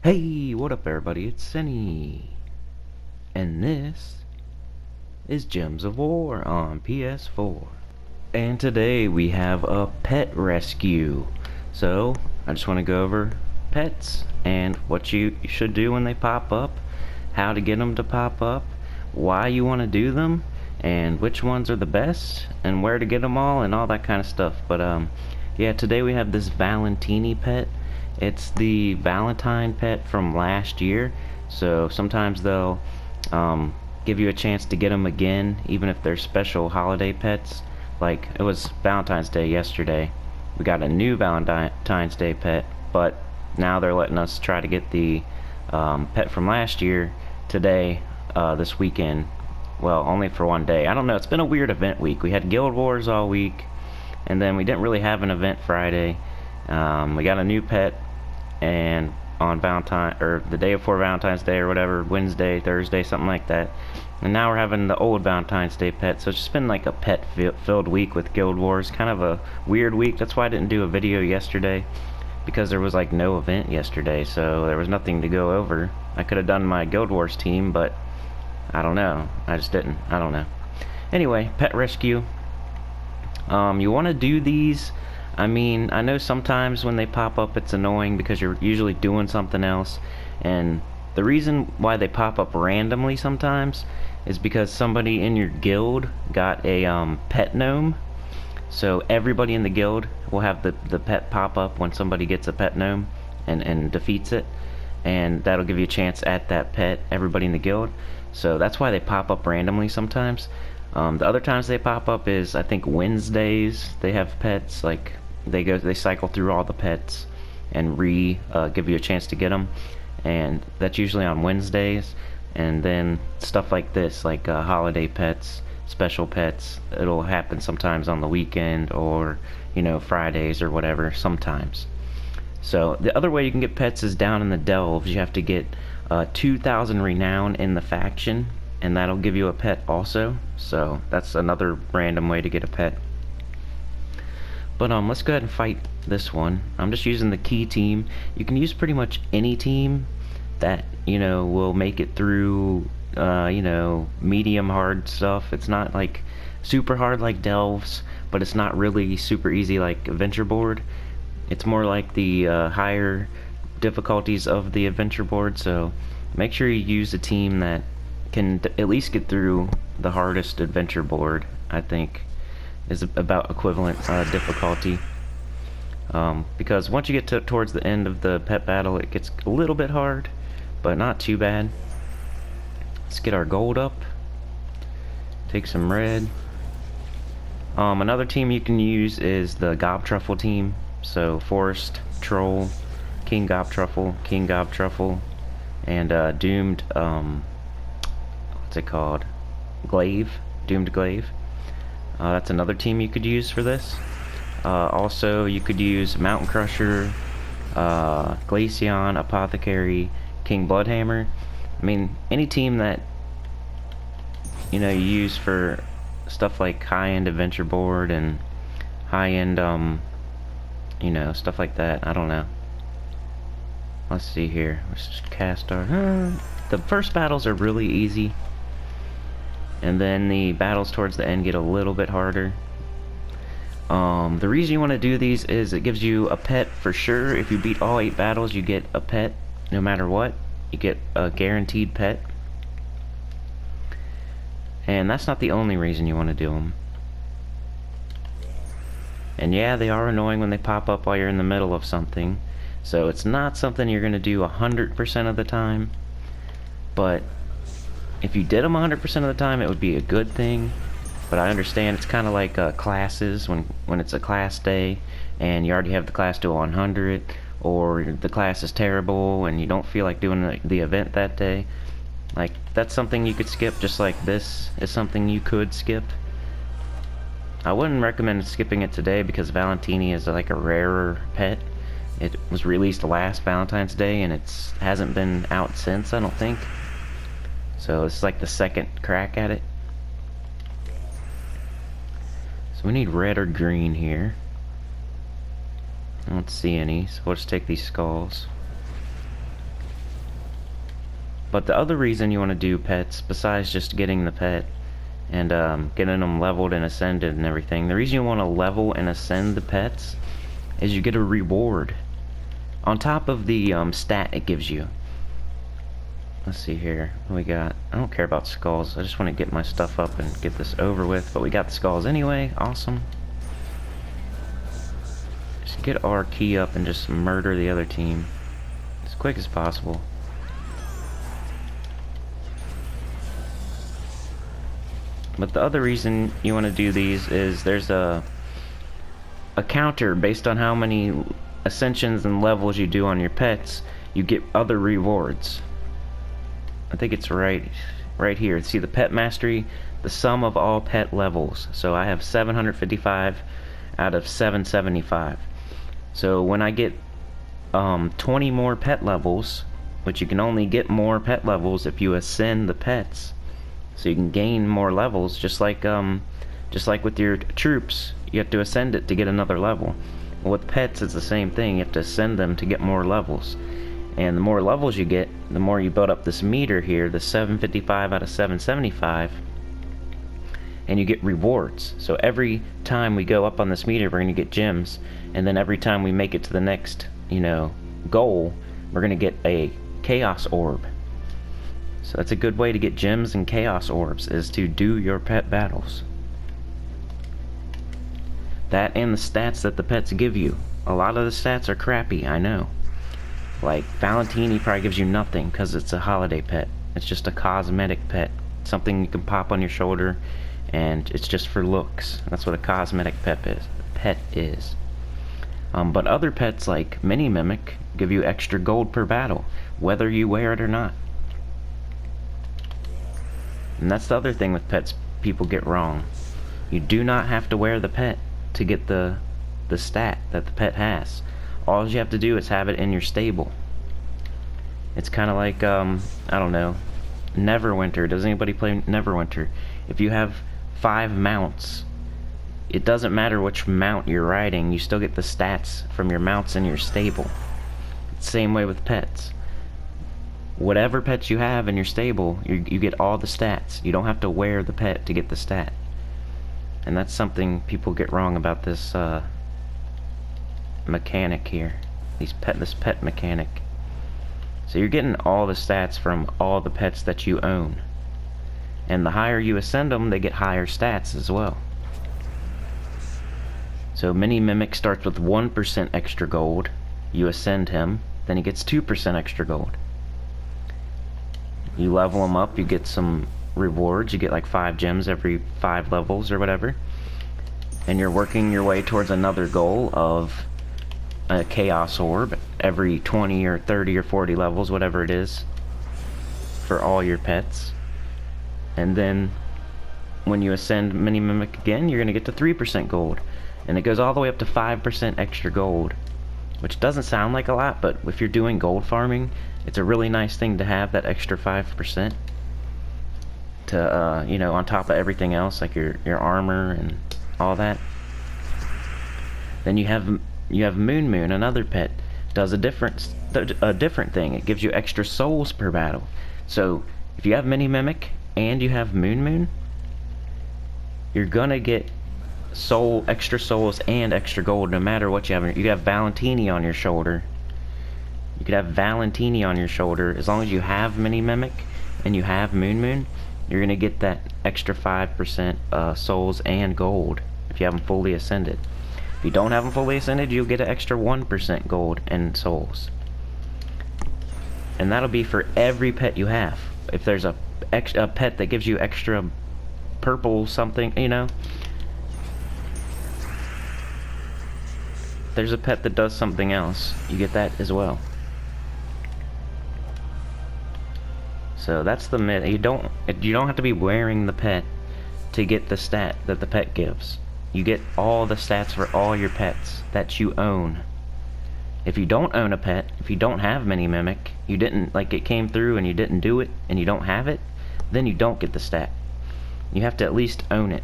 Hey, what up everybody, it's Sunny, and this is Gems of War on PS4. And today we have a pet rescue. So, I just want to go over pets, and what you should do when they pop up, how to get them to pop up, why you want to do them, and which ones are the best, and where to get them all, and all that kind of stuff. But, yeah, today we have this Valentiny pet. It's the Valentine pet from last year, so sometimes they'll give you a chance to get them again, even if they're special holiday pets. Like, it was Valentine's Day yesterday. We got a new Valentine's Day pet, but now they're letting us try to get the pet from last year today, this weekend. Well, only for one day. I don't know, it's been a weird event week. We had Guild Wars all week, and then we didn't really have an event Friday. We got a new pet, and on the day before Valentine's Day or whatever, Wednesday, Thursday, something like that. And now we're having the old Valentine's Day pet, so it's just been like a pet-filled week with Guild Wars. Kind of a weird week. That's why I didn't do a video yesterday, because there was like no event yesterday, so there was nothing to go over. I could have done my Guild Wars team, but I don't know. I just didn't. I don't know. Anyway, pet rescue. You want to do these. I mean, I know sometimes when they pop up it's annoying because you're usually doing something else, and the reason why they pop up randomly sometimes is because somebody in your guild got a pet gnome. So everybody in the guild will have the pet pop up when somebody gets a pet gnome and defeats it, and that'll give you a chance at that pet, everybody in the guild. So that's why they pop up randomly sometimes. The other times they pop up is, I think, Wednesdays. They have pets, like they cycle through all the pets and give you a chance to get them, and that's usually on Wednesdays. And then stuff like this, like holiday pets, special pets, it'll happen sometimes on the weekend, or Fridays or whatever sometimes. So the other way you can get pets is down in the delves. You have to get 2,000 renown in the faction, and that'll give you a pet also. So that's another random way to get a pet. But let's go ahead and fight this one. I'm just using the key team. You can use pretty much any team that will make it through medium hard stuff. It's not like super hard like delves, but it's not really super easy like adventure board. It's more like the higher difficulties of the adventure board. So make sure you use a team that can at least get through the hardest adventure board. I think is about equivalent difficulty, because once you get towards the end of the pet battle, it gets a little bit hard, but not too bad. Let's get our gold up, take some red. Another team you can use is the Gobtruffle team. So Forest Troll, King Gobtruffle, and Doomed, what's it called? Doomed Glaive. That's another team you could use for this. Also, you could use Mountain Crusher, Glaceon, Apothecary, King Bloodhammer. I mean, any team that you use for stuff like high-end adventure board and high-end stuff like that. I don't know. Let's see here. Let's just cast our the first battles are really easy, and then the battles towards the end get a little bit harder. The reason you want to do these is it gives you a pet for sure. If you beat all 8 battles, you get a pet no matter what. You get a guaranteed pet. And that's not the only reason you want to do them. And yeah, they are annoying when they pop up while you're in the middle of something. So it's not something you're going to do 100% of the time. But if you did them 100% of the time, it would be a good thing. But I understand it's kind of like classes, when it's a class day and you already have the class to 100, or the class is terrible and you don't feel like doing the event that day. Like, that's something you could skip, just like this is something you could skip. I wouldn't recommend skipping it today because Valentiny is like a rarer pet. It was released last Valentine's Day and it hasn't been out since, I don't think. So it's like the second crack at it. So we need red or green here. I don't see any, so we'll just take these skulls. But the other reason you want to do pets, besides just getting the pet and getting them leveled and ascended and everything, the reason you want to level and ascend the pets is you get a reward on top of the stat it gives you. Let's see here, what we got? I don't care about skulls, I just want to get my stuff up and get this over with, but we got the skulls anyway. Awesome. Just get our key up and just murder the other team as quick as possible. But the other reason you want to do these is there's a counter based on how many ascensions and levels you do on your pets. You get other rewards. I think it's right here. See the pet mastery, the sum of all pet levels. So I have 755 out of 775. So when I get 20 more pet levels, which you can only get more pet levels if you ascend the pets. So you can gain more levels, just like with your troops, you have to ascend it to get another level. Well, with pets, it's the same thing. You have to ascend them to get more levels. And the more levels you get, the more you build up this meter here, the 755 out of 775, and you get rewards. So every time we go up on this meter, we're going to get gems, and then every time we make it to the next, goal, we're going to get a chaos orb. So that's a good way to get gems and chaos orbs, is to do your pet battles. That and the stats that the pets give you. A lot of the stats are crappy, I know. Like Valentiny probably gives you nothing because it's a holiday pet. It's just a cosmetic pet. Something you can pop on your shoulder and it's just for looks. That's what a cosmetic pet is. But other pets like Mini Mimic give you extra gold per battle, whether you wear it or not. And that's the other thing with pets people get wrong. You do not have to wear the pet to get the stat that the pet has. All you have to do is have it in your stable. It's kind of like, I don't know, Neverwinter. Does anybody play Neverwinter? If you have 5 mounts, it doesn't matter which mount you're riding, you still get the stats from your mounts in your stable. Same way with pets. Whatever pets you have in your stable, you get all the stats. You don't have to wear the pet to get the stat. And that's something people get wrong about this mechanic here. This pet mechanic. So you're getting all the stats from all the pets that you own. And the higher you ascend them, they get higher stats as well. So Mini Mimic starts with 1% extra gold. You ascend him, then he gets 2% extra gold. You level him up, you get some rewards. You get like 5 gems every 5 levels or whatever. And you're working your way towards another goal of a chaos orb every 20 or 30 or 40 levels, whatever it is, for all your pets. And then when you ascend Mini Mimic again, you're going to get to 3% gold. And it goes all the way up to 5% extra gold, which doesn't sound like a lot, but if you're doing gold farming, it's a really nice thing to have, that extra 5% to on top of everything else, like your armor and all that. Then you have Moon Moon, another pet, does a different thing. It gives you extra souls per battle. So if you have Mini Mimic and you have Moon Moon, you're gonna get extra souls and extra gold no matter what you have. You have Valentiny on your shoulder. You could have Valentiny on your shoulder. As long as you have Mini Mimic and you have Moon Moon, you're gonna get that extra 5% souls and gold if you have them fully ascended. If you don't have them fully ascended, you'll get an extra 1% gold and souls. And that'll be for every pet you have. If there's a pet that gives you extra purple something, there's a pet that does something else, you get that as well. So that's the myth. You don't have to be wearing the pet to get the stat that the pet gives. You get all the stats for all your pets that you own. If you don't own a pet, if you don't have Mini Mimic, you didn't, like, it came through and you didn't do it and you don't have it, then you don't get the stat. You have to at least own it,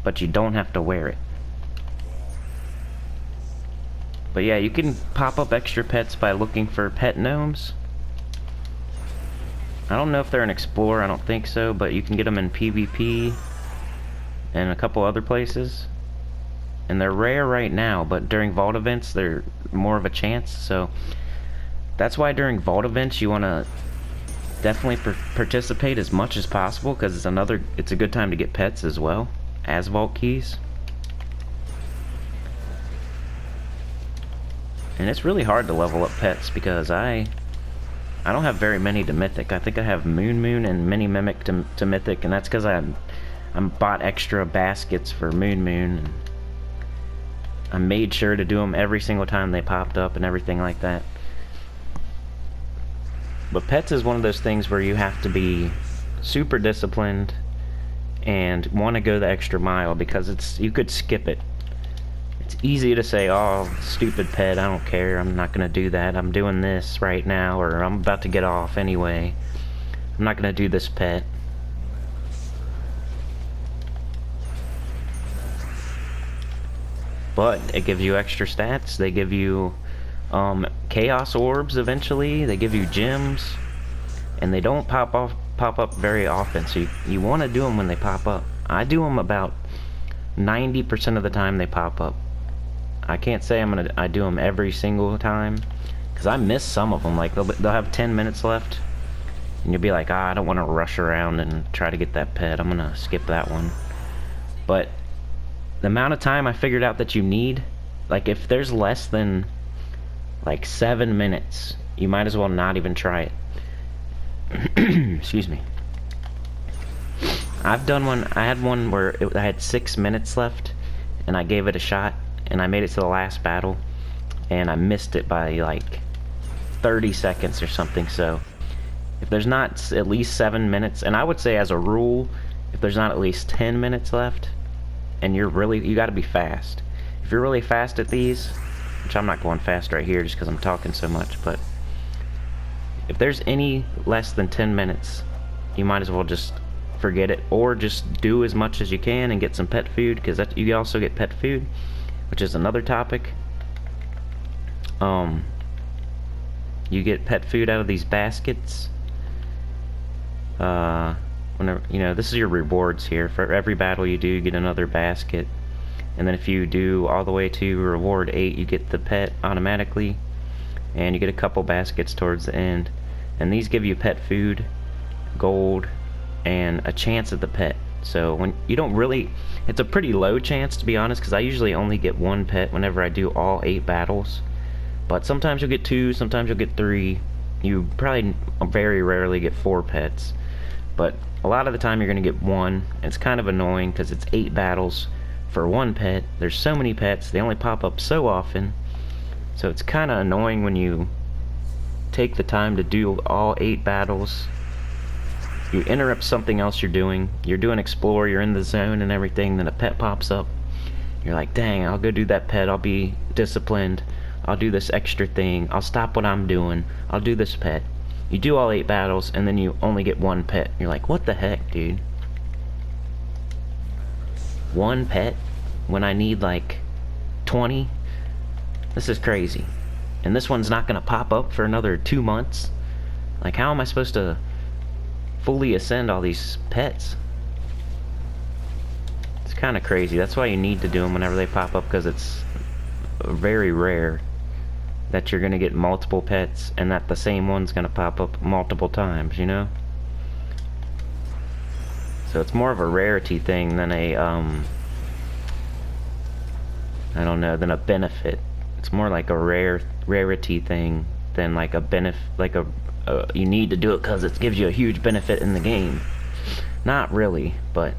but you don't have to wear it. But yeah, you can pop up extra pets by looking for pet gnomes. I don't know if they're an explorer, I don't think so, but you can get them in PvP and a couple other places. And they're rare right now, but during vault events they're more of a chance, so that's why during vault events you want to definitely participate as much as possible, because it's a good time to get pets as well as vault keys. And it's really hard to level up pets because I don't have very many to mythic. I think I have Moon and Mini Mimic to mythic, and that's because I bought extra baskets for Moon and I made sure to do them every single time they popped up and everything like that. But pets is one of those things where you have to be super disciplined and want to go the extra mile, because you could skip it. It's easy to say, oh, stupid pet, I don't care, I'm not going to do that, I'm doing this right now, or I'm about to get off anyway, I'm not going to do this pet. But it gives you extra stats. They give you chaos orbs eventually, they give you gems, and they don't pop up very often, so you want to do them when they pop up. I do them about 90% of the time they pop up. I can't say I do them every single time, because I miss some of them. Like they'll have 10 minutes left, and you'll be like, I don't want to rush around and try to get that pet, I'm gonna skip that one. But the amount of time I figured out that you need, like if there's less than like 7 minutes, you might as well not even try it. Excuse me. I've done one, I had one where I had 6 minutes left, and I gave it a shot, and I made it to the last battle, and I missed it by like 30 seconds or something. So if there's not at least 7 minutes, and I would say as a rule, if there's not at least 10 minutes left, and you gotta be fast. If you're really fast at these, which I'm not going fast right here just because I'm talking so much, but if there's any less than 10 minutes, you might as well just forget it, or just do as much as you can and get some pet food, because you also get pet food, which is another topic. You get pet food out of these baskets. Whenever, this is your rewards here. For every battle you do, you get another basket, and then if you do all the way to reward 8, you get the pet automatically, and you get a couple baskets towards the end, and these give you pet food, gold, and a chance at the pet. So when you don't really, it's a pretty low chance, to be honest, because I usually only get 1 pet whenever I do all 8 battles, but sometimes you'll get 2, sometimes you'll get 3, you probably very rarely get 4 pets, but a lot of the time you're going to get 1. It's kind of annoying because it's 8 battles for 1 pet. There's so many pets, they only pop up so often, so it's kind of annoying when you take the time to do all 8 battles. You interrupt something else you're doing explore, you're in the zone and everything, then a pet pops up, you're like, dang, I'll go do that pet, I'll be disciplined, I'll do this extra thing, I'll stop what I'm doing, I'll do this pet. You do all 8 battles, and then you only get 1 pet. You're like, what the heck, dude? 1 pet when I need like 20? This is crazy. And this one's not gonna pop up for another 2 months? Like, how am I supposed to fully ascend all these pets? It's kind of crazy. That's why you need to do them whenever they pop up, because it's very rare that you're gonna get multiple pets and that the same one's gonna pop up multiple times, So it's more of a rarity thing than a than a benefit. It's more like a rarity thing than like a benefit, you need to do it because it gives you a huge benefit in the game. Not really, but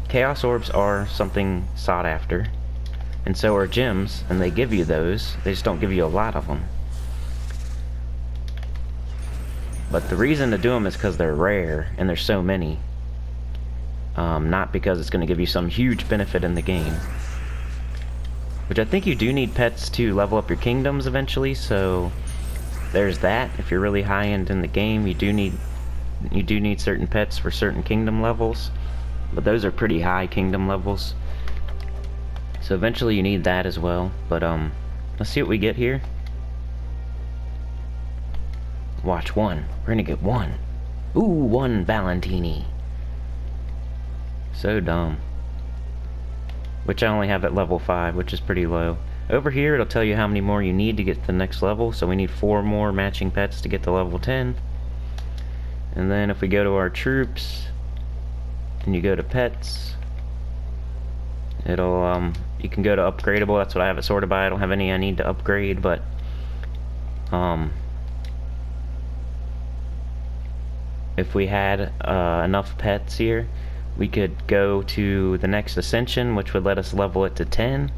chaos orbs are something sought after, and so are gems, and they give you those. They just don't give you a lot of them. But the reason to do them is because they're rare, and there's so many. Not because it's going to give you some huge benefit in the game. Which I think you do need pets to level up your kingdoms eventually, so there's that. If you're really high-end in the game, you do need certain pets for certain kingdom levels. But those are pretty high kingdom levels. So eventually you need that as well. But let's see what we get here. Watch 1. We're gonna get 1. Ooh, one Valentiny. So dumb. Which I only have at level 5, which is pretty low. Over here, it'll tell you how many more you need to get to the next level, so we need 4 more matching pets to get to level 10. And then if we go to our troops, and you go to pets, it'll, you can go to upgradable. That's what I have it sorted by. I don't have any I need to upgrade, but, if we had enough pets here, we could go to the next ascension, which would let us level it to 10,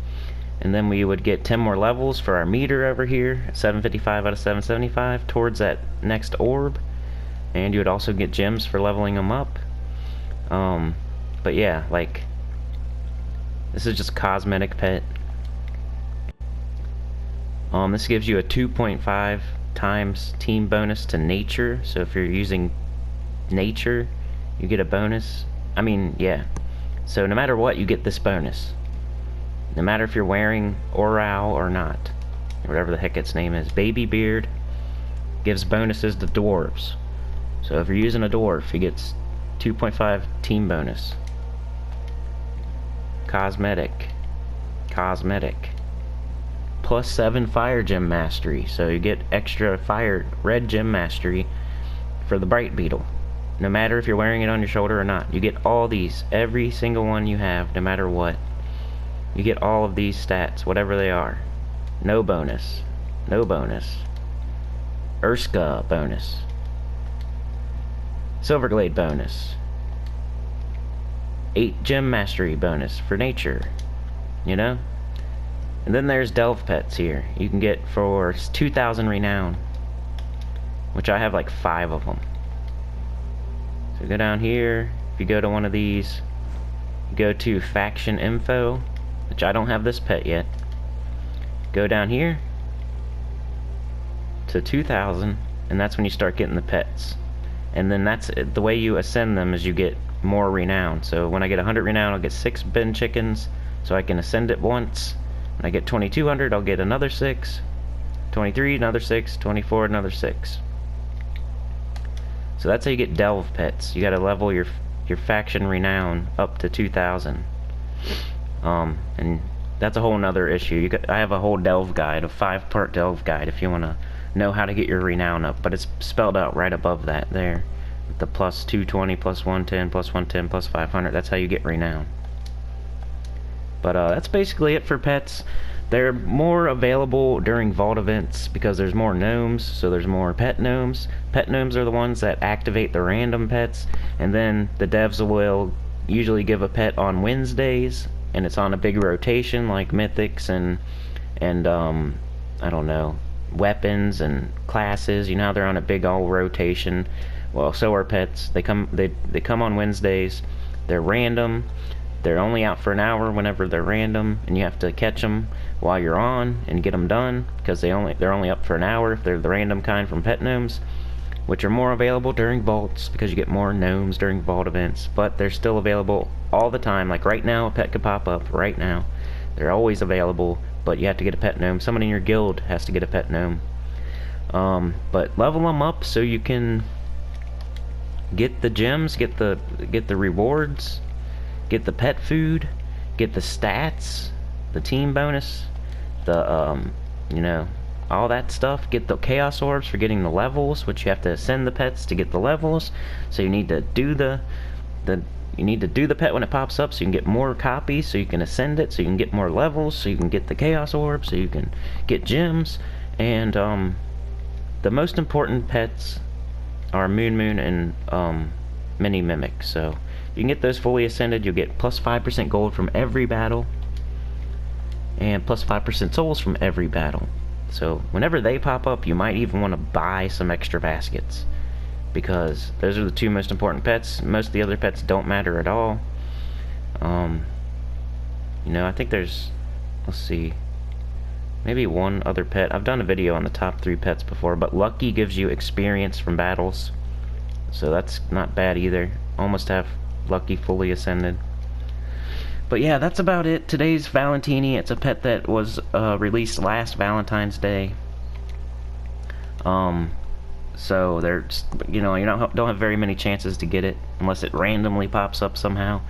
and then we would get 10 more levels for our meter over here, 755 out of 775, towards that next orb, and you would also get gems for leveling them up. But yeah, like, this is just cosmetic pet. This gives you a 2.5 times team bonus to nature, so if you're using nature, you get a bonus. I mean, yeah. So no matter what, you get this bonus. No matter if you're wearing Oral or not. Whatever the heck its name is. Baby Beard gives bonuses to dwarves. So if you're using a dwarf, he gets 2.5 team bonus. Cosmetic. Cosmetic. Plus 7 fire gem mastery. So you get extra fire red gem mastery for the bright beetle. No matter if you're wearing it on your shoulder or not. You get all these. Every single one you have, no matter what. You get all of these stats, whatever they are. No bonus. No bonus. Urska bonus. Silverglade bonus. 8 gem mastery bonus for nature. You know? And then there's delve pets here. You can get for 2,000 renown. Which I have like 5 of them. So go down here, if you go to one of these, you go to faction info, which I don't have this pet yet. Go down here to 2,000, and that's when you start getting the pets. And then that's the way you ascend them, is you get more renown. So when I get 100 renown, I'll get 6 bin chickens, so I can ascend it once. When I get 2,200, I'll get another 6, 23, another 6, 24, another 6. So that's how you get delve pets. You gotta level your faction renown up to 2,000. And that's a whole nother issue. I have a whole delve guide, a 5-part delve guide, if you wanna know how to get your renown up. But it's spelled out right above that there. With the plus 220, plus 110, plus 110, plus 500. That's how you get renown. But that's basically it for pets. They're more available during vault events because there's more gnomes, so there's more pet gnomes. Pet gnomes are the ones that activate the random pets, and then the devs will usually give a pet on Wednesdays, and it's on a big rotation like mythics and I don't know, weapons and classes. You know how they're on a big all rotation. Well, so are pets. They come on Wednesdays. They're random. They're only out for an hour whenever they're random, and you have to catch them while you're on and get them done, because they're only up for an hour if they're the random kind from pet gnomes, which are more available during vaults because you get more gnomes during vault events. But they're still available all the time. Like right now, a pet could pop up right now. They're always available, but you have to get a pet gnome. Someone in your guild has to get a pet gnome. But level them up so you can get the gems, get the rewards, get the pet food, get the stats, the team bonus, the you know, all that stuff. Get the chaos orbs for getting the levels, which you have to ascend the pets to get the levels. So you need to do the pet when it pops up, so you can get more copies, so you can ascend it, so you can get more levels, so you can get the chaos orbs, so you can get gems. And the most important pets are Moon and Mini Mimic. So you can get those fully ascended. You'll get plus 5% gold from every battle, and plus 5% souls from every battle. So whenever they pop up, you might even want to buy some extra baskets, because those are the 2 most important pets. Most of the other pets don't matter at all. You know, I think there's, let's see, maybe one other pet. I've done a video on the top 3 pets before, but Lucky gives you experience from battles, so that's not bad either. Almost have Lucky fully ascended. But yeah, that's about it. Today's Valentini. It's a pet that was released last Valentine's Day. So there's, you know, you don't have very many chances to get it unless it randomly pops up somehow.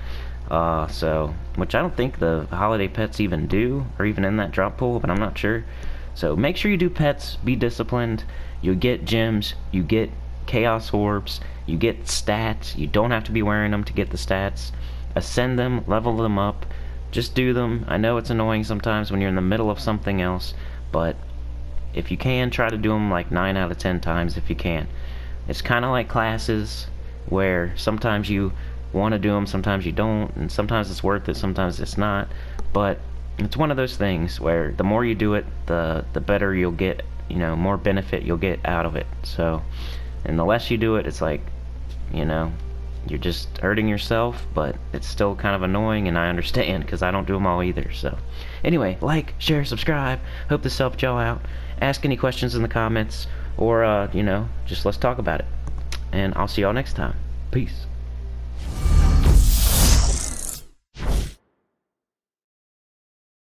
So, which I don't think the holiday pets even do, or even in that drop pool, but I'm not sure. So make sure you do pets, be disciplined. You get gems, you get chaos orbs, you get stats. You don't have to be wearing them to get the stats. Ascend them, level them up. Just do them. I know it's annoying sometimes when you're in the middle of something else, but if you can, try to do them like 9 out of 10 times if you can. It's kind of like classes where sometimes you want to do them, sometimes you don't, and sometimes it's worth it, sometimes it's not. But it's one of those things where the more you do it, the better you'll get, you know, more benefit you'll get out of it. So, and the less you do it, it's like, you know, you're just hurting yourself, but it's still kind of annoying, and I understand because I don't do them all either. So anyway, like, share, subscribe. Hope this helped y'all out. Ask any questions in the comments, or you know, just let's talk about it, and I'll see y'all next time. Peace.